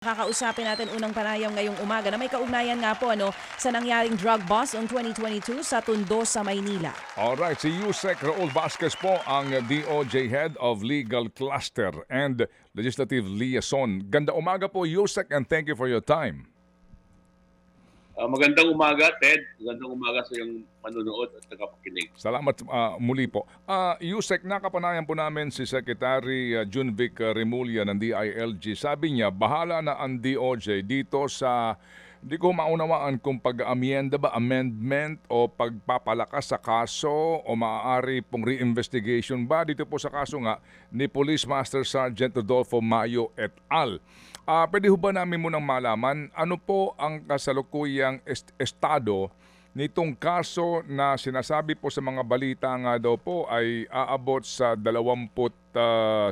Kakausapin natin unang panayam ngayong umaga na may kaugnayan nga po sa nangyaring drug bust noong 2022 sa Tondo sa Maynila. Alright, si Yusek Raul Vasquez po ang DOJ Head of Legal Cluster and Legislative Liaison. Ganda umaga po Yusek and thank you for your time. Magandang umaga, Ted. Magandang umaga sa iyong manunood at tagapakinig. Salamat muli po. Yusek, nakapanayan po namin si Secretary Junvic Remulla ng DILG. Sabi niya, bahala na ang DOJ dito sa, hindi ko maunawaan kung pag-amienda ba, amendment o pagpapalakas sa kaso o maaari pong re-investigation ba dito po sa kaso nga ni Police Master Sergeant Rodolfo Mayo et al. Pwede ho ba namin munang malaman ano po ang kasalukuyang estado nitong kaso na sinasabi po sa mga balita nga daw po ay aabot sa 20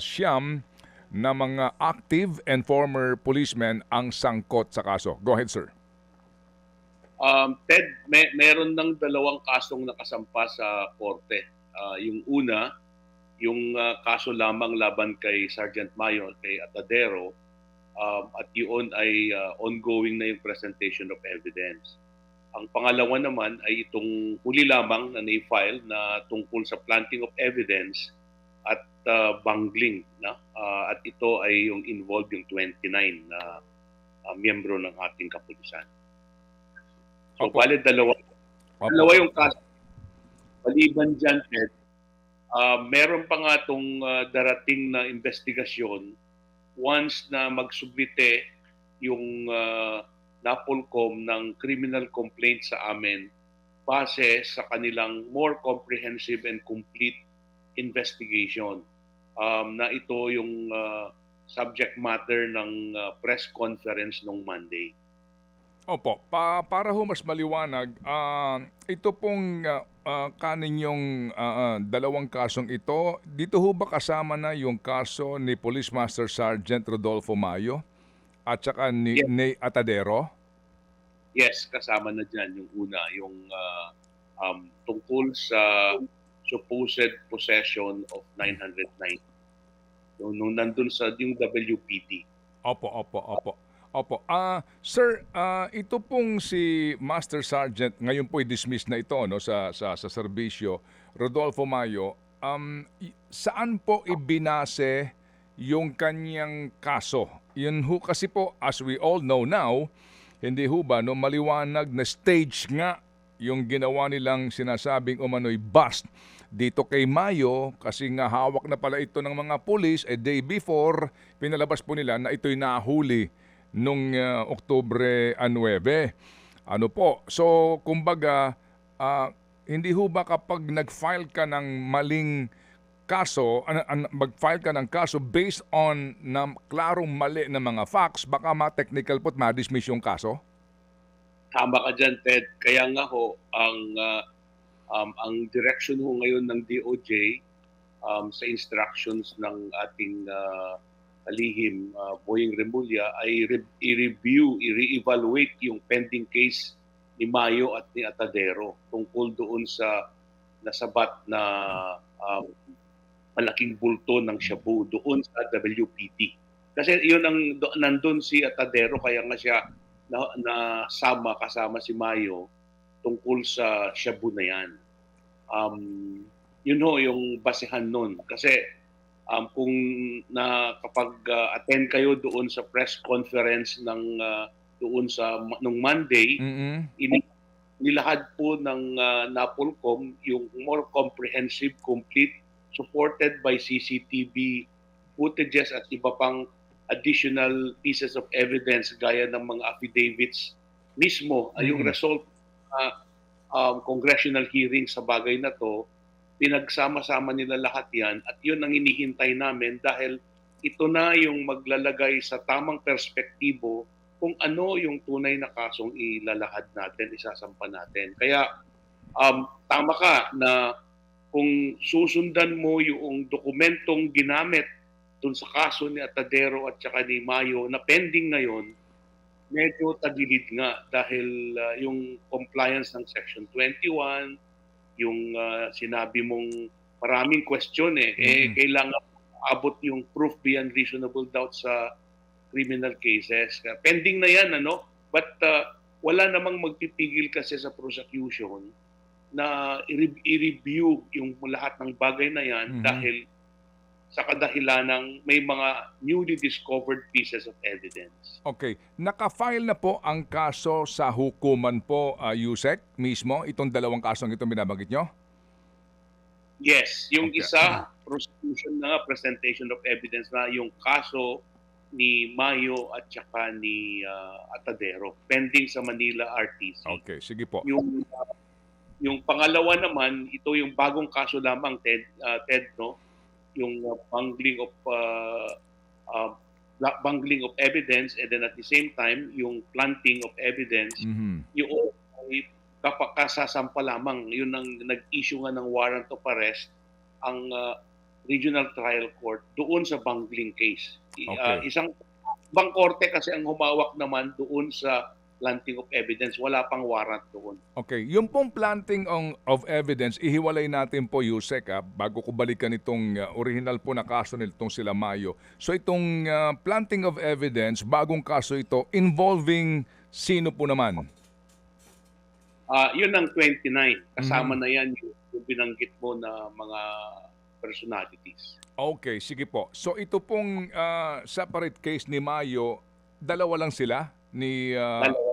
siyam na mga active and former policemen ang sangkot sa kaso. Go ahead, sir. Ted, meron ng dalawang kasong nakasampa sa korte. Yung una, yung kaso lamang laban kay Sergeant Mayo, kay Atadero, at yun ay ongoing na yung presentation of evidence. Ang pangalawa naman ay itong huli lamang na na-file na tungkol sa planting of evidence at bungling. At ito ay yung involved yung 29 na miyembro ng ating kapulisan. So, bale dalawa yung kaso. Maliban dyan, Ed, meron pa nga itong darating na investigasyon once na magsubmite yung NAPOLCOM ng criminal complaint sa amin base sa kanilang more comprehensive and complete investigation. Na ito yung subject matter ng press conference nung Monday. Opo, para ho mas maliwanag, ito pong kaninyong dalawang kasong ito, dito ho ba kasama na yung kaso ni Police Master Sergeant Rodolfo Mayo at saka ni Atadero? Yes, kasama na dyan yung una, yung tungkol sa supposed possession of 909. Nung nandun sa yung WPT. Opo. Sir, ito pong si Master Sergeant, ngayon po i-dismiss na ito no, sa serbisyo, Rodolfo Mayo. Saan po ibinase yung kanyang kaso? Yun ho kasi po, as we all know now, hindi ho ba no, maliwanag na stage nga yung ginawa nilang sinasabing umano'y bust dito kay Mayo kasi nga hawak na pala ito ng mga pulis a day before pinalabas po nila na ito'y nahuli nung Oktubre 9. Ano po? So, kumbaga, hindi ho ba kapag nag-file ka ng maling kaso, mag-file ka ng kaso based on na klarong mali na mga facts, baka ma-technical po at ma-dismiss yung kaso? Tama ka dyan, Ted. Kaya nga ho, ang direction ho ngayon ng DOJ sa instructions ng ating kalihim, Boying Remulla, ay i-review, i-re-evaluate yung pending case ni Mayo at ni Atadero tungkol doon sa nasabat na malaking bulto ng shabu doon sa WPT. Kasi yun nandun si Atadero, kaya nga siya kasama si Mayo tungkol sa shabu na yan. Yun ho yung basehan nun. Kasi kung kapag attend kayo doon sa press conference ng doon nung Monday, nilahad po ng NAPOLCOM yung more comprehensive, complete, supported by CCTV footages at iba pang additional pieces of evidence gaya ng mga affidavits mismo. Yung result congressional hearing sa bagay na to, pinagsama-sama nila lahat yan at yun ang hinihintay namin dahil ito na yung maglalagay sa tamang perspektibo kung ano yung tunay na kasong ilalahad natin, isasampa natin. Kaya tama ka na kung susundan mo yung dokumentong ginamit dun sa kaso ni Atadero at saka ni Mayo na pending ngayon, medyo tagilid nga dahil yung compliance ng Section 21, yung sinabi mong maraming question kailangan abot yung proof beyond reasonable doubt sa criminal cases. Pending na yan, but wala namang magpipigil kasi sa prosecution na i-review yung lahat ng bagay na yan dahil sa kadahilan ng may mga newly discovered pieces of evidence. Okay. Naka-file na po ang kaso sa hukuman po, Yusek, mismo, itong dalawang kasong itong binabanggit nyo? Yes, yung Okay. isa, prosecution na presentation of evidence na yung kaso ni Mayo at saka ni Atadero pending sa Manila RTC. Okay, sige po. Yung pangalawa naman, ito yung bagong kaso lamang, Ted, no? Yung bungling of evidence, and then at the same time yung planting of evidence. Yung ay kasasampa lamang, yun ang nag-issue nga ng warrant of arrest ang Regional Trial Court doon sa bungling case. Okay. Isang ibang korte kasi ang humawak naman doon sa planting of evidence, wala pang warrant doon. Okay, yung pong planting of evidence, ihiwalay natin po, Yusek, bago ko balikan itong original po na kaso nitong sila Mayo. So itong planting of evidence, bagong kaso ito, involving sino po naman? Yun ang 29. Kasama na yan yung binanggit mo na mga personalities. Okay, sige po. So ito pong separate case ni Mayo, dalawa lang sila ni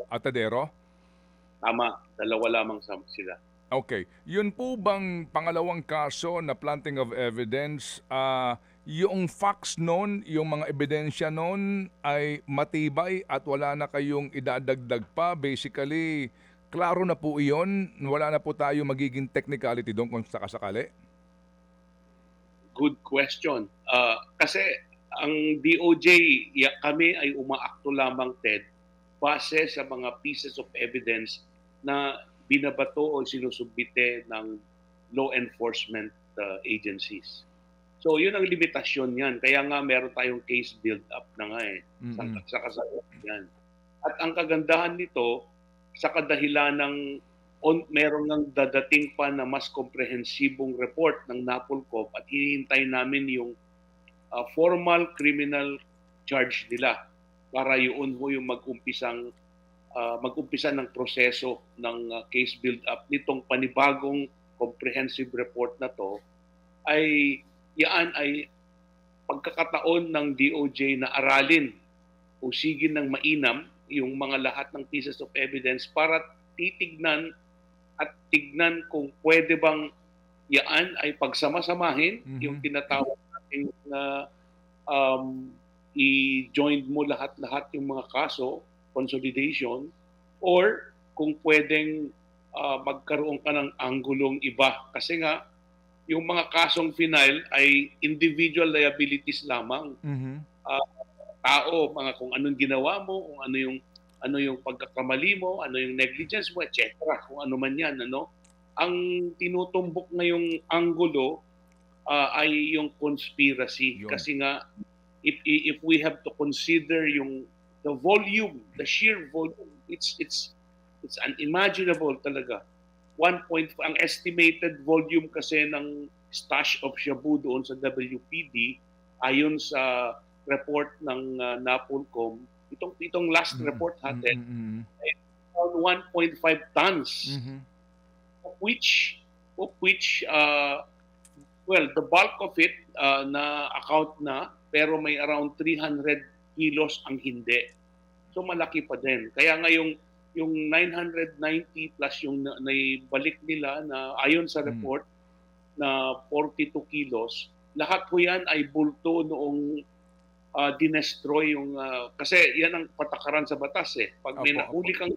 Atadero? Tama, dalawa lamang sila. Okay. Yun po bang pangalawang kaso na planting of evidence, yung facts noon, yung mga ebidensya noon ay matibay at wala na kayong idadagdag pa? Basically, klaro na po iyon? Wala na po tayo magiging technicality doon kung sakasakali? Good question. Kasi ang DOJ, kami ay umaakto lamang, Ted, base sa mga pieces of evidence na binabato o sinusubite ng law enforcement agencies. So yun ang limitasyon niyan. Kaya nga meron tayong case build-up na nga sa kasalukuyan yan. At ang kagandahan nito, sa kadahilan ng meron ng dadating pa na mas komprehensibong report ng NAPOLCOM at hinihintay namin yung formal criminal charge nila para yun mo yung mag-umpisa ng proseso ng case build-up nitong panibagong comprehensive report na to ay yan ay pagkakataon ng DOJ na aralin o sigin ng mainam yung mga lahat ng pieces of evidence para titignan kung pwede bang yan ay pagsama-samahin yung tinatawag natin na i-join mo lahat-lahat yung mga kaso, consolidation, or kung pwedeng magkaroon ka ng anggulong iba. Kasi nga, yung mga kasong final ay individual liabilities lamang. Tao, mga kung anong ginawa mo, kung ano yung pagkakamali mo, ano yung negligence mo, etc. Kung ano man yan, Ang tinutumbok ngayong anggulo ay yung conspiracy. Yun. Kasi nga, if we have to consider the volume, the sheer volume, it's unimaginable talaga. Ang estimated volume kasi ng stash of shabu doon sa WPD ayon sa report ng NAPOLCOM, itong last report natin ay around 1.5 tons of which the bulk of it na account na, pero may around 300 kilos ang hindi. So malaki pa din. Kaya nga yung 990 plus yung naibalik nila na ayon sa report na 42 kilos, lahat po yan ay bulto noong dinestroy yung kasi yan ang patakaran sa batas eh. Pag may nahuli kang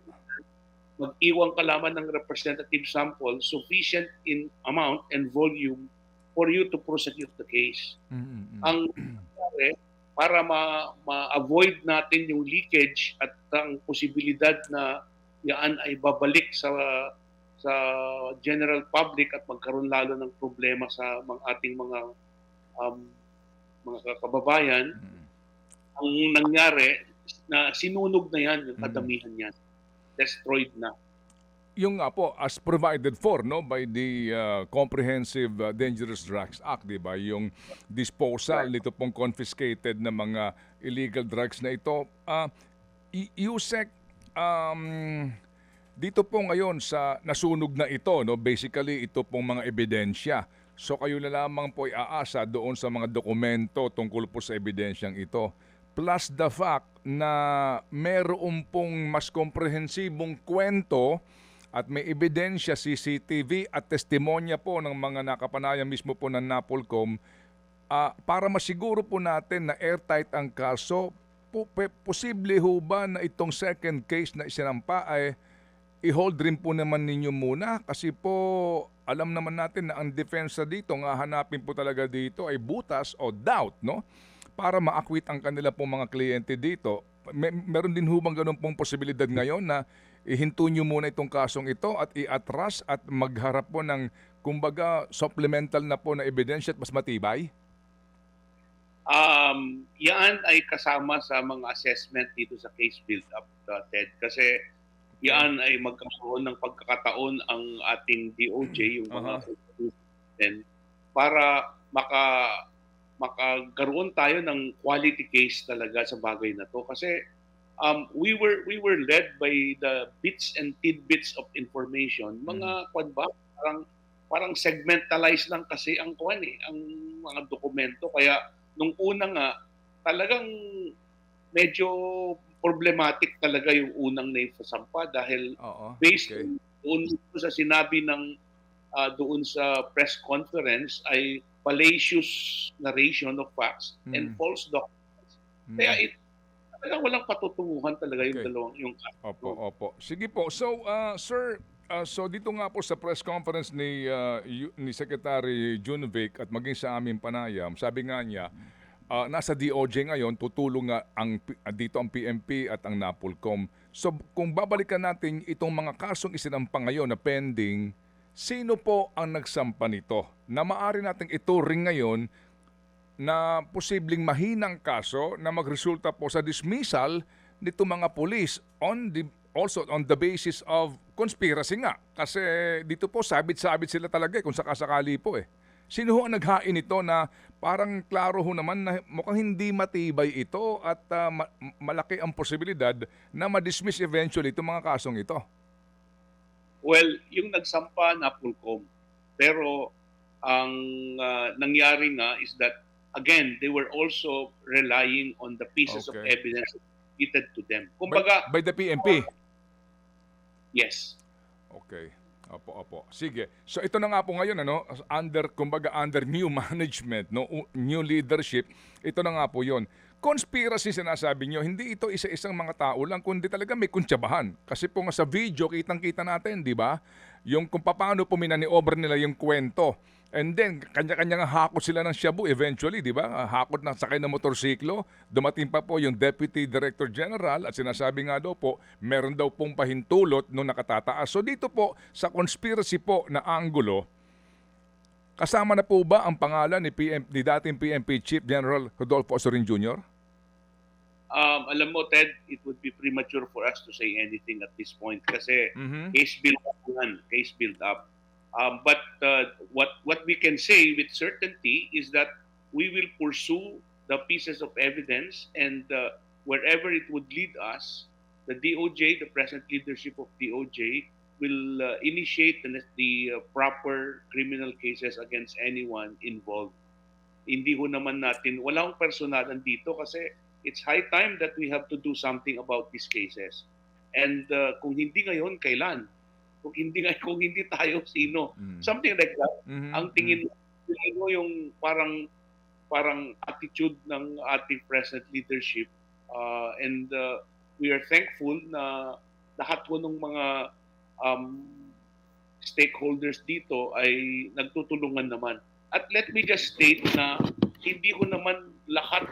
mag-iwan ka lamang ng representative sample sufficient in amount and volume for you to prosecute the case. Ang para ma-avoid natin yung leakage at ang posibilidad na yan ay babalik sa general public at magkaroon lalo ng problema sa ating mga kababayan, ang nangyari na sinunog na yan, yung kadamihan yan. Destroyed na. yung nga po, as provided for no by the Comprehensive Dangerous Drugs Act, di ba? Yung disposal nito pong confiscated na mga illegal drugs na ito. Yusek, dito po ngayon sa nasunog na ito, no, basically ito pong mga ebidensya. So kayo na lamang po iaasa doon sa mga dokumento tungkol po sa ebidensyang ito. Plus the fact na meron pong mas komprehensibong kwento at may ebidensya, CCTV at testimonya po ng mga nakapanayam mismo po ng NAPOLCOM para masiguro po natin na airtight ang kaso. Posible ho ba na itong second case na isinampa ay i-hold rin po naman ninyo muna? Kasi po alam naman natin na ang depensa dito, nga hanapin po talaga dito ay butas o doubt, no? Para ma-acquit ang kanila pong mga kliyente dito. Meron din hubang ganun pong posibilidad ngayon na ihinto nyo muna itong kasong ito at i-atras at magharap po ng kumbaga supplemental na po na ebidensya at mas matibay? Yan ay kasama sa mga assessment dito sa case build-up, Ted. Kasi yan ay magkakaroon ng pagkakataon ang ating DOJ, yung mga para makagaroon tayo ng quality case talaga sa bagay na to. Kasi we were led by the bits and tidbits of information. Mga kwan ba, parang segmentalized lang kasi ang kwan ang mga dokumento. Kaya nung una nga, talagang medyo problematic talaga yung unang naisasampa dahil based doon sa sinabi ng doon sa press conference ay fallacious narration of facts and false documents. Kaya talagang walang patutunguhan talaga yung dalawang yung Opo. Sige po. So, sir, so dito nga po sa press conference ni Secretary Junvic at maging sa aming panayam, sabi nga niya, nasa DOJ ngayon, tutulong nga dito ang PNP at ang NAPOLCOM. So kung babalikan natin itong mga kasong isinampa ngayon na pending, sino po ang nagsampa nito? Na maaari nating ituring ngayon na posibleng mahinang kaso na magresulta po sa dismissal nito mga pulis also on the basis of conspiracy nga. Kasi dito po sabit-sabit sila talaga kung sakasakali po eh. Sino ho ang naghain ito na parang klaro ho naman na mukhang hindi matibay ito at malaki ang posibilidad na ma-dismiss eventually itong mga kasong ito? Well, yung nagsampa na POLCOM. Pero ang nangyari nga is that, again, they were also relying on the pieces of evidence submitted to them. Kumbaga, by the PNP? Yes. Okay. Opo. Sige. So ito na nga po ngayon under new management, new leadership. Ito na nga po 'yon. Conspiracy sinasabi nyo, hindi ito isa-isang mga tao lang, kundi talaga may kuntsabahan. Kasi po nga sa video, kitang-kita natin, di ba? Yung kung paano puminaniobra nila yung kwento. And then, kanya-kanya nga hakot sila ng shabu eventually, di ba? Hakot na sakay ng motorsiklo. Dumating pa po yung Deputy Director General at sinasabi nga daw po, meron daw pong pahintulot nung nakatataas. So dito po, sa conspiracy po na anggulo, kasama na po ba ang pangalan ni dating PNP Chief General Rodolfo Osorin Jr.? Alam mo, Ted, it would be premature for us to say anything at this point kasi case build up. But what we can say with certainty is that we will pursue the pieces of evidence and wherever it would lead us, the DOJ, the present leadership of DOJ, will initiate the proper criminal cases against anyone involved. Hindi ho naman natin, wala akong personalan dito kasi it's high time that we have to do something about these cases. And kung hindi ngayon, kailan? Kung hindi tayo, sino? Something like that. Ang tingin mo yung parang attitude ng ating present leadership. And we are thankful na lahat po ng mga stakeholders dito ay nagtutulungan naman. At let me just state na hindi ko naman lahat,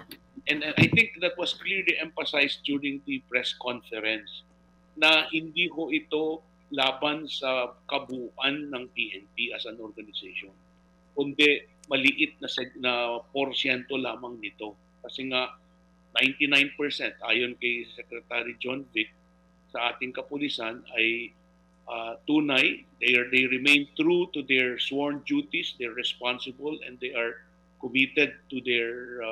and I think that was clearly emphasized during the press conference, na hindi ko ito laban sa kabuuan ng PNP as an organization, kundi maliit na porsyento lamang nito. Kasi nga 99% ayon kay Secretary John Vic sa ating kapulisan ay tunay. They remain true to their sworn duties. They're responsible and they are committed to their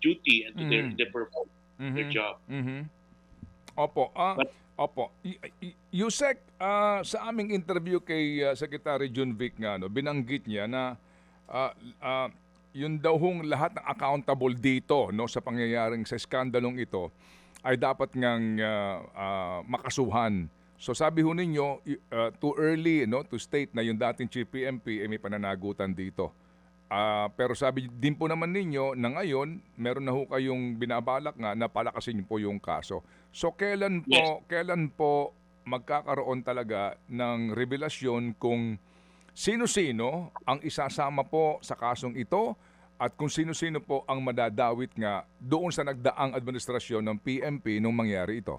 duty and to their perform their job. Opo. But Opo. Yusek, sa aming interview kay Secretary Junvic nga, no, binanggit niya na yun daw hong lahat ng accountable dito, no, sa pangyayaring sa skandalong ito ay dapat ngang makasuhan. So sabi ho ninyo, too early, no, to state na yung dating Chief PNP ay may pananagutan dito. Pero sabi din po naman ninyo na ngayon, meron na ho kayong binabalak nga na palakasin niyo po yung kaso. So kailan po magkakaroon talaga ng revelasyon kung sino-sino ang isasama po sa kasong ito at kung sino-sino po ang madadawit nga doon sa nagdaang administrasyon ng PNP nung mangyari ito?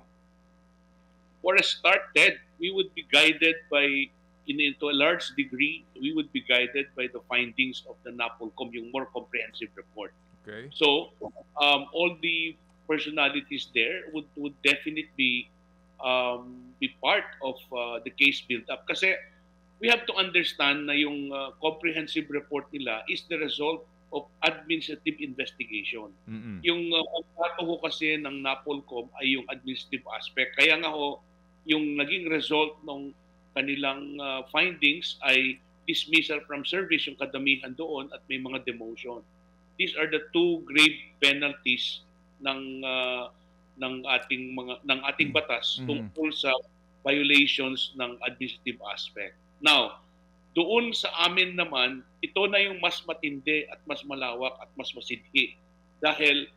for a start, Ted, we would be guided by, to a large degree, we would be guided by the findings of the NAPOLCOM, yung more comprehensive report. Okay. So, all the personalities there would definitely be part of the case build-up. Kasi we have to understand na yung comprehensive report nila is the result of administrative investigation. Mm-mm. Yung pagkato ho kasi ng NAPOLCOM ay yung administrative aspect. Kaya nga ho, yung naging result ng kanilang findings ay dismissal from service, yung kadamihan doon, at may mga demotion. These are the two grave penalties ng ating batas tungkol sa violations ng administrative aspect. Now, doon sa amin naman, ito na yung mas matindi at mas malawak at mas masidhi. Dahil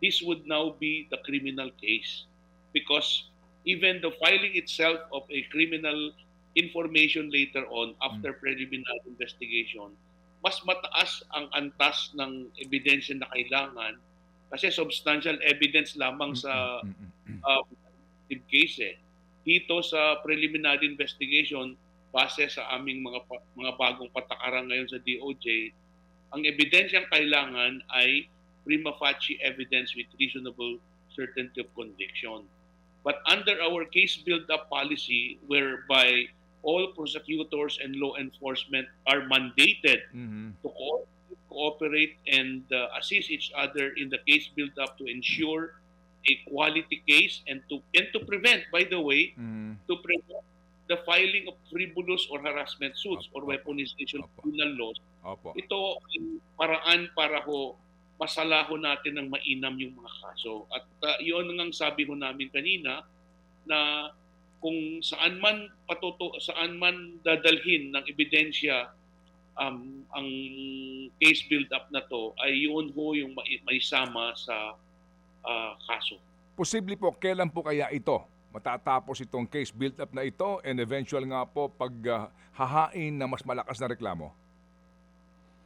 this would now be the criminal case. Because even the filing itself of a criminal information later on, after preliminary investigation, mas mataas ang antas ng ebidensya na kailangan kasi substantial evidence lamang sa case eh. Dito sa preliminary investigation, base sa aming mga bagong patakaran ngayon sa DOJ, ang ebidensyang kailangan ay prima facie evidence with reasonable certainty of conviction. But under our case build-up policy, whereby all prosecutors and law enforcement are mandated to cooperate and assist each other in the case build-up to ensure a quality case and to prevent, by the way, to prevent the filing of frivolous or harassment suits or weaponization of criminal laws. Ito ang paraan para ho masalaho natin ng mainam yung mga kaso. At yun ang sabi ho namin kanina na kung saan man dadalhin ng ebidensya ang case build-up na to ay yun ho yung maisama sa kaso. Posible po, kailan po kaya ito matatapos itong case build-up na ito and eventual nga po paghahain na mas malakas na reklamo?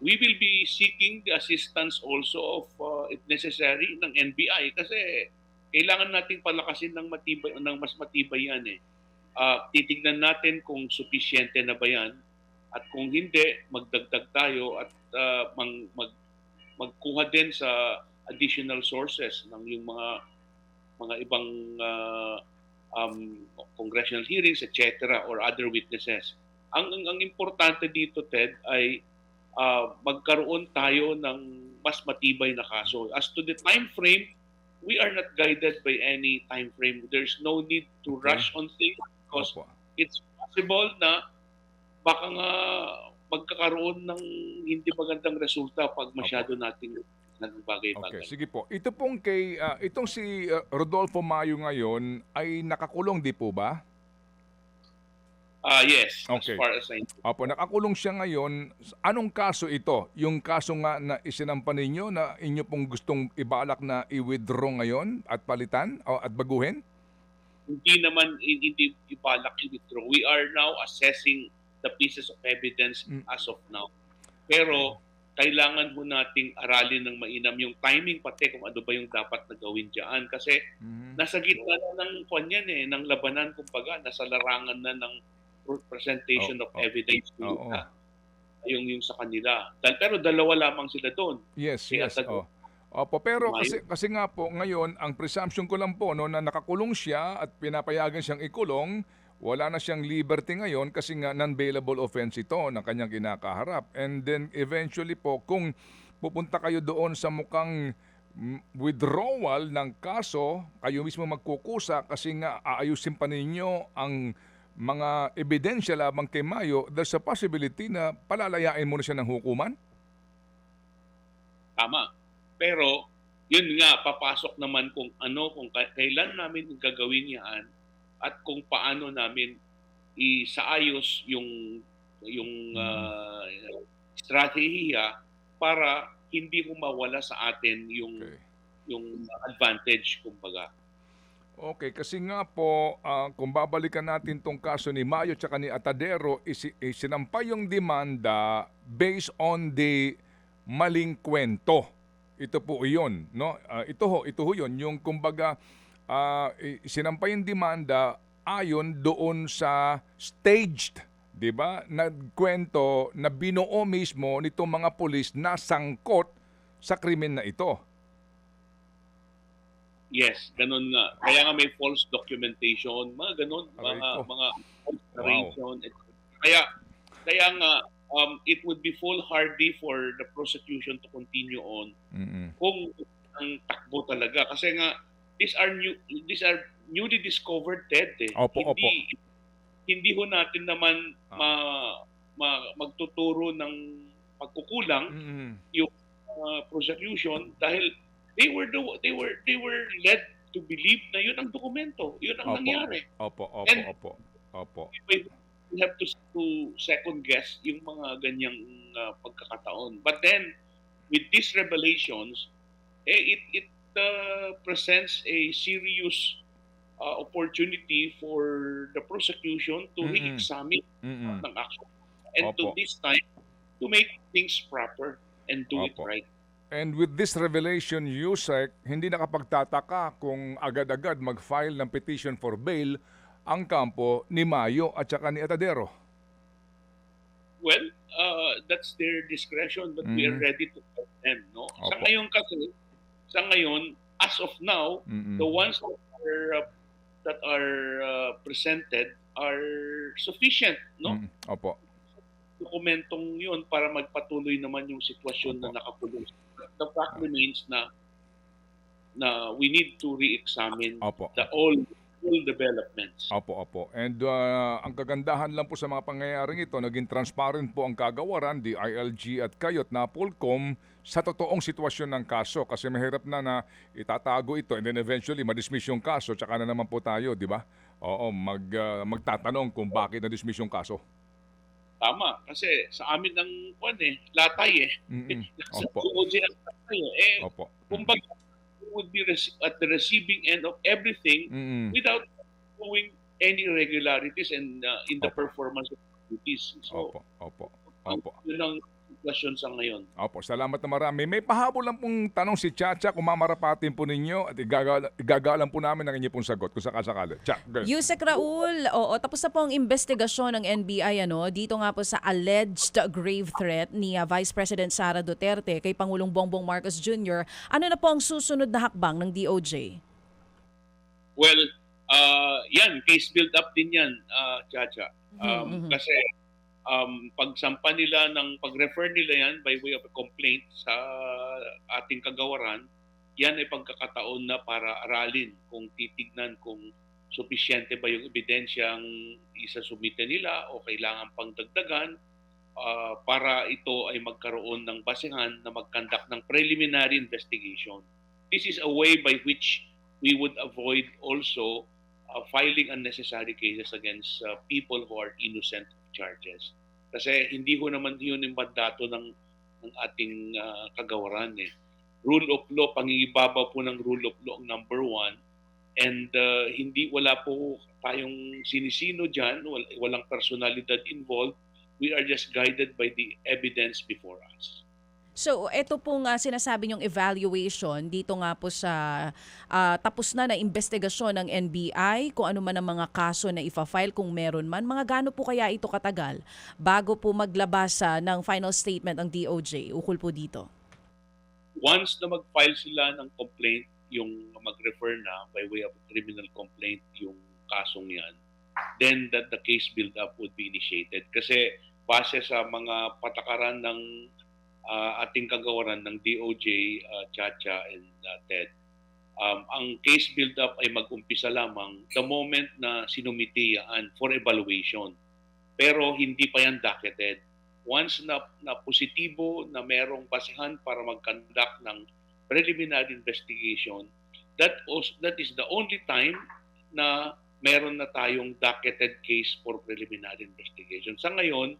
We will be seeking the assistance also of, if necessary, ng NBI kasi kailangan nating palakasin ng mas matibay yan eh. Titignan natin kung sufficiente na ba yan at kung hindi, magdagdag tayo at magkuha din sa additional sources ng yung mga ibang congressional hearings, etc. or other witnesses. Ang importante dito, Ted, ay magkaroon tayo ng mas matibay na kaso. As to the time frame, we are not guided by any time frame. There's no need to rush on things because it's possible na baka nga magkakaroon ng hindi magandang resulta pag masyado nating ng bagay-bagay. Okay, sige po. Ito pong itong si Rodolfo Mayo ngayon ay nakakulong di po ba? Yes, okay. As far as I know. Opo, nakakulong siya ngayon. Anong kaso ito? Yung kaso nga na isinampa ninyo na inyo pong gustong ibalak na i-withdraw ngayon at palitan o at baguhin? Hindi naman ibalak i-withdraw. We are now assessing the pieces of evidence as of now. Pero kailangan ho nating aralin ng mainam yung timing pati kung ano ba yung dapat na gawin dyan. Kasi nasa gitna na ng kanyan ng labanan, kumbaga, nasa larangan na ng presentation of evidence yung sa kanila. Pero dalawa lamang sila doon. Yes. Opo, pero Mayo. kasi nga po ngayon ang presumption ko lang po no na nakakulong siya at pinapayagan siyang ikulong, wala na siyang liberty ngayon kasi nga non-bailable offense ito na kanyang kinakaharap. And then eventually po kung pupunta kayo doon sa mukhang withdrawal ng kaso, kayo mismo magkukusa kasi nga aayusin pa ninyo ang mga ebidensya lamang kay Mayo, there's a possibility na palalayain mo na siya ng hukuman? Tama. Pero, yun nga, papasok naman kung kailan namin gagawin yan at kung paano namin isaayos yung strategiya para hindi mawala sa atin Okay. yung advantage, kumbaga. Okay, kasi nga po, kung babalikan natin tong kaso ni Mayo at ni Atadero, isinampay yung demanda based on the maling kwento. Ito po iyon, no? Ito ho yun, yung kumbaga sinampay yung demanda ayon doon sa staged, 'di ba? Nagkwento na binuo mismo nitong mga pulis na sangkot sa krimen na ito. Yes, ganun nga. Kaya nga may false documentation, mga ganun, Aray ko. mga false Wow. narration. Kaya nga, it would be foolhardy for the prosecution to continue on Mm-mm. kung ang takbo talaga. Kasi nga, these are newly discovered, Ted. Opo, Hindi ho natin naman Ah. magtuturo ng pagkukulang Mm-mm. yung prosecution dahil they were led to believe na yun ang dokumento, yun ang Opo. nangyari. And- Opo. We have to second guess yung mga ganyang pagkakataon. But then with these revelations, it presents a serious opportunity for the prosecution to Mm-mm. re-examine Mm-mm. ng action and to Opo. this time to make things proper and do it Opo. right. And with this revelation, Yusek, hindi nakapagtataka kung agad-agad mag-file ng petition for bail ang kampo ni Mayo at saka ni Atadero. Well, that's their discretion, but we are Mhm. ready to help them. No? Sa Opo. ngayon, as of now, Mm-mm. the ones that are presented are sufficient, no? Opo. Dokumentong yun para magpatuloy naman yung sitwasyon na nakakulong. The fact remains na we need to re-examine Opo. all developments. Opo. And ang kagandahan lang po sa mga pangyayaring ito, naging transparent po ang kagawaran, DILG at Kayot na Polcom sa totoong sitwasyon ng kaso kasi mahirap na itatago ito and then eventually madismiss yung kaso tsaka na naman po tayo, di ba? Oo, magtatanong kung bakit na-dismiss yung kaso. Tama, kasi sa amin ng latay Mm-mm. Sa Opo. DOJ ang latay Opo. kumbaga, we would be at the receiving end of everything Mm-mm. without doing any irregularities and in the Opo. performance of duties. So, Opo. yun ang sitwasyon sa ngayon. Opo, salamat na marami. May pahabol lang pong tanong si Chacha kung mamarapatin po ninyo at igagalan po namin ang inyong pong sagot kung sakasakali. Cha, go. Yusek Raul, oo, tapos na po ang investigasyon ng NBI dito nga po sa alleged grave threat ni Vice President Sara Duterte kay Pangulong Bongbong Marcos Jr. Ano na po ang susunod na hakbang ng DOJ? Well, yan, case build-up din yan, Chacha. Kasi pagsampa nila pag-refer nila yan by way of a complaint sa ating kagawaran, yan ay pagkakataon na para aralin kung titignan kung sufisyente ba yung ebidensyang isasumite nila o kailangan pang dagdagan para ito ay magkaroon ng basehan na mag-conduct ng preliminary investigation. This is a way by which we would avoid also filing unnecessary cases against people who are innocent of charges. Kasi hindi ko naman yun yung mandato ng ating kagawaran. Rule of law, pangingibabaw po ng rule of law number 1. And wala po tayong sinisino dyan, walang personalidad involved. We are just guided by the evidence before us. So, ito pong sinasabi niyong evaluation dito nga po sa tapos na investigasyon ng NBI, kung ano man ang mga kaso na ifa-file kung meron man. Mga gaano po kaya ito katagal bago po maglabas ng final statement ang DOJ ukol po dito? once na mag-file sila ng complaint, yung mag-refer na by way of criminal complaint yung kasong yan, then that the case build-up would be initiated. Kasi base sa mga patakaran ng ating kagawaran ng DOJ, Chacha, and TED, ang case build-up ay mag-umpisa lamang the moment na sinumiti yan for evaluation. Pero hindi pa yan docketed. Once na positibo na merong basehan para mag-conduct ng preliminary investigation, that is the only time na meron na tayong docketed case for preliminary investigation. Sa ngayon,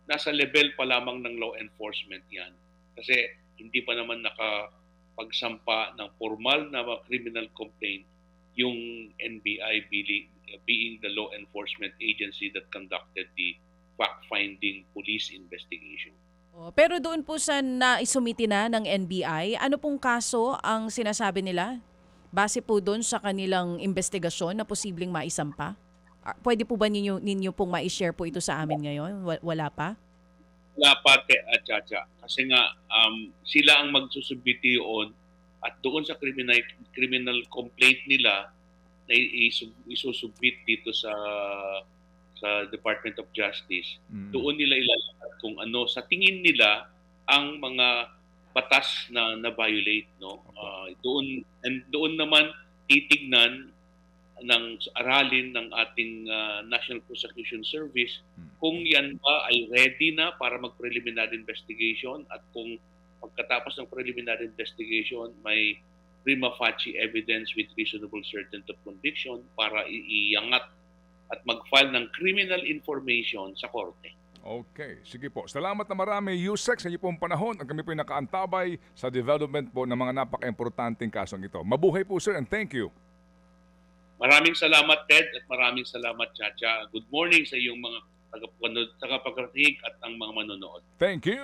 nasa level pa lamang ng law enforcement yan. Kasi hindi pa naman nakapagsampa ng formal na criminal complaint yung NBI being the law enforcement agency that conducted the fact-finding police investigation. Pero doon po sa naisumiti na ng NBI, ano pong kaso ang sinasabi nila? Base po doon sa kanilang investigasyon na posibleng maisampa? Pwede po ba ninyo pong ma-share po ito sa amin ngayon? Wala pa? Wala pa, Chacha. Kasi nga, sila ang magsusubmiti yun at doon sa criminal complaint nila na isusubmit dito sa Department of Justice, doon nila ilalagay kung ano sa tingin nila ang mga batas na na-violate, no? Doon naman titignan ng aralin ng ating National Prosecution Service kung yan ba ay ready na para mag-preliminary investigation at kung pagkatapos ng preliminary investigation may prima facie evidence with reasonable certainty of conviction para iangat at mag-file ng criminal information sa korte. Okay, sige po. Salamat na marami, Yusek, sa inyo pong panahon. Ang kami po yung nakaantabay sa development po ng mga napaka-importanting kasong ito. Mabuhay po, sir, and thank you. Maraming salamat, Ted, at maraming salamat, Chacha. Good morning sa iyong mga tagapagkikinig at ang mga manonood. Thank you.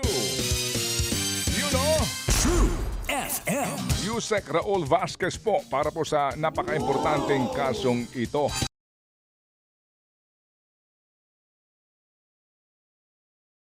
You know, True FM. Yusek Raul Vasquez po para po sa napaka-importanting kasong ito.